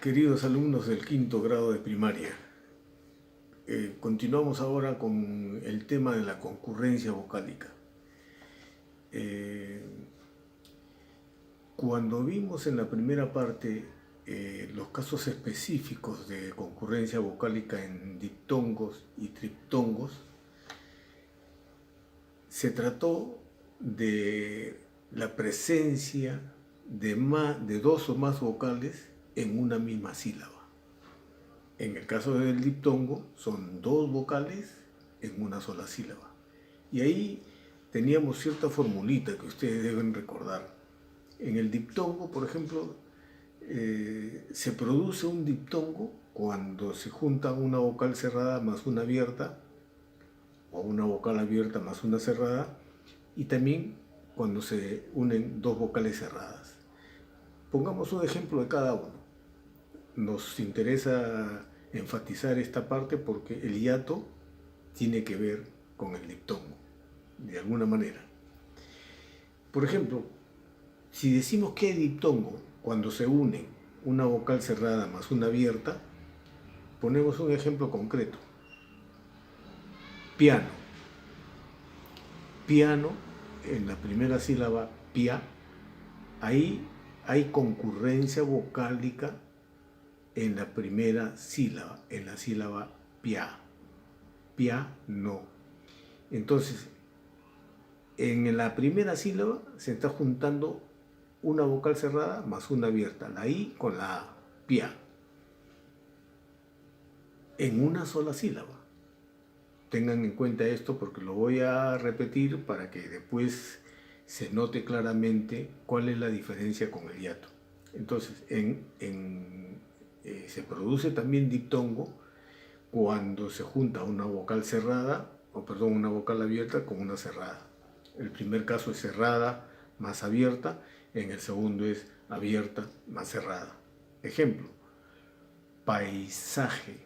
Queridos alumnos del quinto grado de primaria, continuamos ahora con el tema de la concurrencia vocálica. Eh, Cuando vimos en la primera parte los casos específicos de concurrencia vocálica en diptongos y triptongos, se trató de la presencia de dos o más vocales en una misma sílaba. En el caso del diptongo son dos vocales en una sola sílaba. Y ahí teníamos cierta formulita que ustedes deben recordar. En el diptongo, por ejemplo, se produce un diptongo cuando se juntan una vocal cerrada más una abierta, o una vocal abierta más una cerrada, y también cuando se unen dos vocales cerradas. Pongamos un ejemplo de cada uno. Nos interesa enfatizar esta parte porque el hiato tiene que ver con el diptongo, de alguna manera. Por ejemplo, si decimos que hay diptongo cuando se unen una vocal cerrada más una abierta, ponemos un ejemplo concreto. Piano. Piano, en la primera sílaba pia, ahí hay concurrencia vocálica en la primera sílaba, en la sílaba pia. Piano. Entonces, en la primera sílaba se está juntando una vocal cerrada más una abierta, la I con la A, pia, en una sola sílaba. Tengan en cuenta esto porque lo voy a repetir para que después se note claramente cuál es la diferencia con el hiato. Entonces, se produce también diptongo cuando se junta una vocal cerrada, una vocal abierta con una cerrada. El primer caso es cerrada más abierta, en el segundo es abierta más cerrada. Ejemplo, paisaje.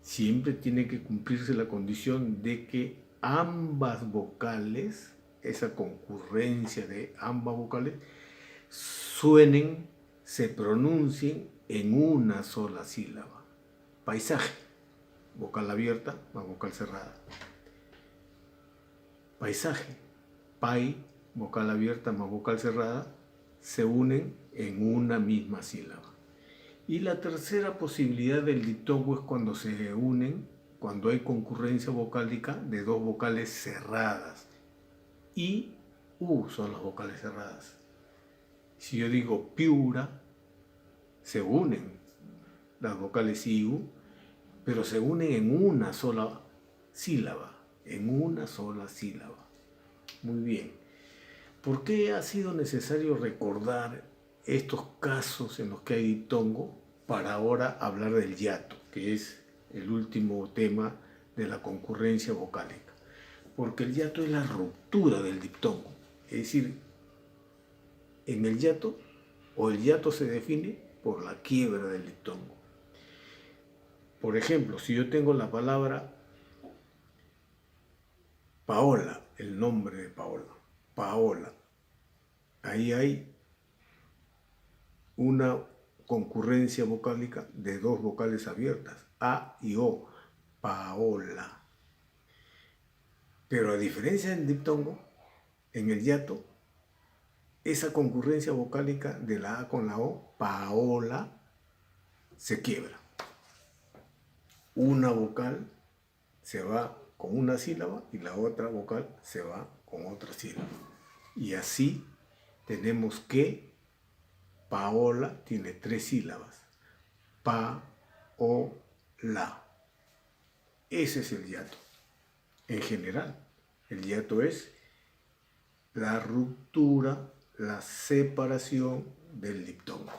Siempre tiene que cumplirse la condición de que ambas vocales, esa concurrencia de ambas vocales, suenen, se pronuncien en una sola sílaba. Paisaje, vocal abierta más vocal cerrada. Paisaje, pai, vocal abierta más vocal cerrada, se unen en una misma sílaba. Y la tercera posibilidad del diptongo es cuando se unen, cuando hay concurrencia vocálica de dos vocales cerradas. I, U son las vocales cerradas. Si yo digo piura, se unen las vocales I, U, pero se unen en una sola sílaba, en una sola sílaba. Muy bien. ¿Por qué ha sido necesario recordar estos casos en los que hay diptongo para ahora hablar del hiato, que es el último tema de la concurrencia vocálica? Porque el hiato es la ruptura del diptongo. Es decir, en el hiato se define por la quiebra del diptongo. Por ejemplo, si yo tengo la palabra Paola, el nombre de Paola, Paola, ahí hay una concurrencia vocálica de dos vocales abiertas, A y O, Paola. Pero a diferencia del diptongo, en el hiato, esa concurrencia vocálica de la A con la O, Paola, se quiebra. Una vocal se va con una sílaba y la otra vocal se va con otra sílaba. Y así tenemos que Paola tiene tres sílabas. Pa, o, la. Ese es el hiato. En general, el hiato es la ruptura, la separación del diptongo.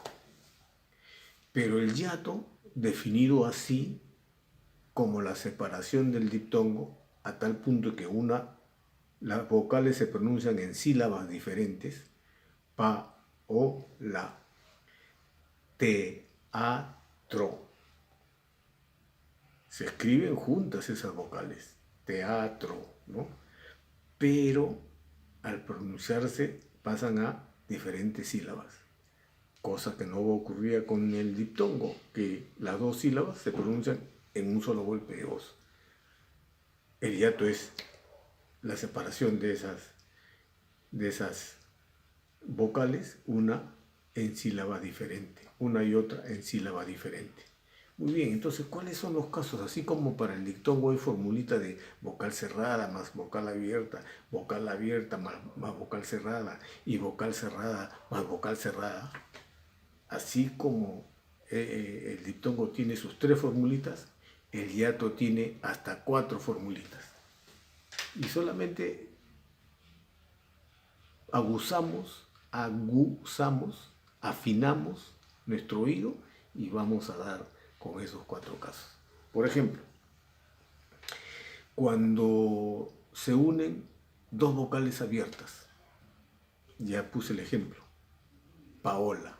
Pero el hiato, definido así como la separación del diptongo, a tal punto que las vocales se pronuncian en sílabas diferentes, pa, o, la. Teatro. Se escriben juntas esas vocales, teatro, ¿no? Pero al pronunciarse pasan a diferentes sílabas. cosa que no ocurría con el diptongo, que las dos sílabas se pronuncian en un solo golpe de voz. El hiato es la separación de esas vocales, una en sílaba diferente, una y otra en sílaba diferente. Muy bien, entonces, ¿cuáles son los casos? Así como para el diptongo hay formulita de vocal cerrada más vocal abierta más vocal cerrada y vocal cerrada más vocal cerrada. Así como el diptongo tiene sus 3 formulitas, el hiato tiene hasta 4 formulitas. Y solamente aguzamos, afinamos nuestro oído y vamos a dar con esos 4 casos. Por ejemplo, cuando se unen 2 vocales abiertas, ya puse el ejemplo, Paola,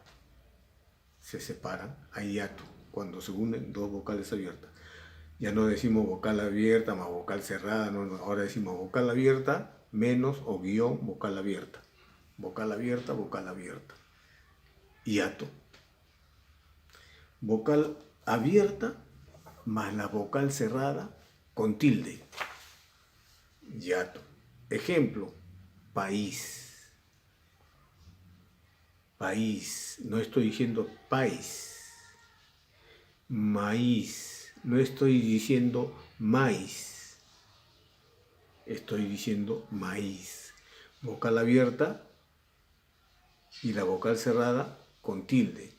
se separan, hay hiato, cuando se unen 2 vocales abiertas. Ya no decimos vocal abierta más vocal cerrada, no, ahora decimos vocal abierta menos o guión vocal abierta. Vocal abierta, vocal abierta. Hiato. Vocal abierta más la vocal cerrada con tilde. Hiato. Ejemplo, país. País. No estoy diciendo país. Maíz. No estoy diciendo maíz. Estoy diciendo maíz. Vocal abierta y la vocal cerrada con tilde.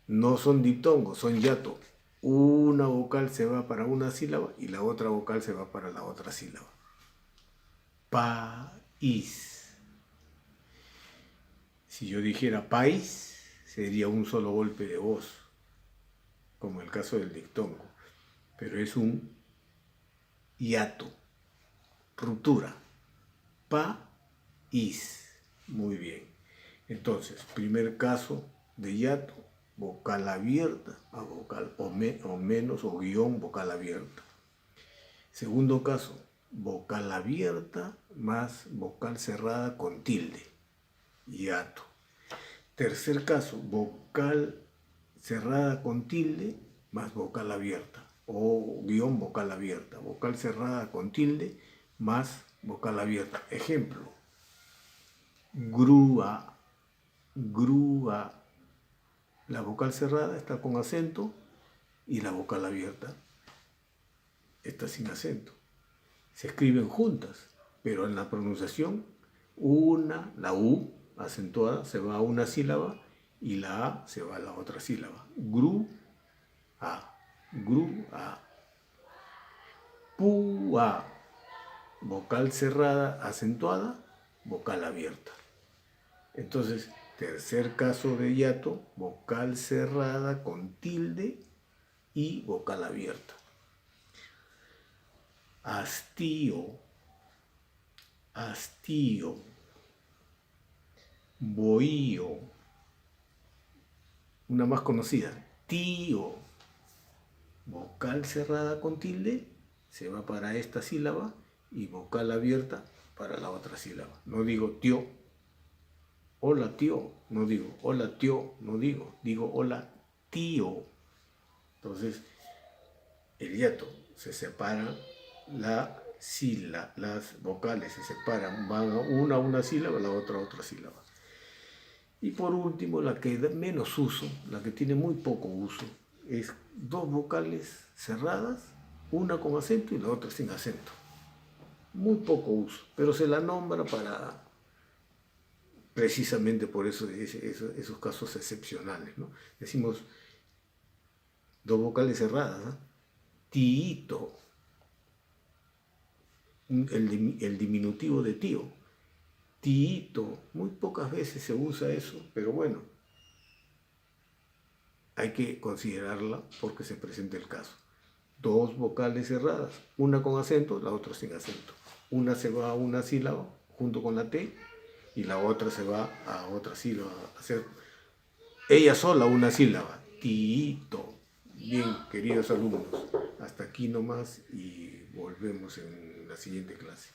No son diptongos, son hiato. Una vocal se va para una sílaba y la otra vocal se va para la otra sílaba. País. Si yo dijera país, sería un solo golpe de voz, como el caso del diptongo. Pero es un hiato, ruptura. País. Muy bien. Entonces, primer caso de hiato, vocal abierta a vocal o menos o guión vocal abierta. Segundo caso, vocal abierta más vocal cerrada con tilde, hiato. Tercer caso, vocal cerrada con tilde más vocal abierta o guión vocal abierta. Vocal cerrada con tilde más vocal abierta. Ejemplo, grúa, grúa. La vocal cerrada está con acento y la vocal abierta está sin acento. Se escriben juntas, pero en la pronunciación, la U acentuada se va a una sílaba y la A se va a la otra sílaba. Grúa, grúa. Púa, vocal cerrada acentuada, vocal abierta. Entonces, tercer caso de hiato, vocal cerrada con tilde y vocal abierta. Hastío, hastío. Bohío, una más conocida, tío. Vocal cerrada con tilde se va para esta sílaba y vocal abierta para la otra sílaba. No digo tío, hola tío, no digo hola tío, no digo hola tío. Entonces, el hiato se separa las vocales se separan, van una a una sílaba, la otra a otra sílaba. Y por último, la que da menos uso, la que tiene muy poco uso, es 2 vocales cerradas, una con acento y la otra sin acento. Muy poco uso, pero se la nombra para precisamente por eso, esos casos excepcionales, ¿no? Decimos 2 vocales cerradas, ¿no? Tiito, el diminutivo de tío. Tiito, muy pocas veces se usa eso, pero bueno, hay que considerarla porque se presenta el caso. 2 vocales cerradas, una con acento, la otra sin acento. Una se va a una sílaba junto con la T y la otra se va a otra sílaba. Hacer ella sola una sílaba. Tiito. Bien, queridos alumnos, hasta aquí nomás y volvemos en la siguiente clase.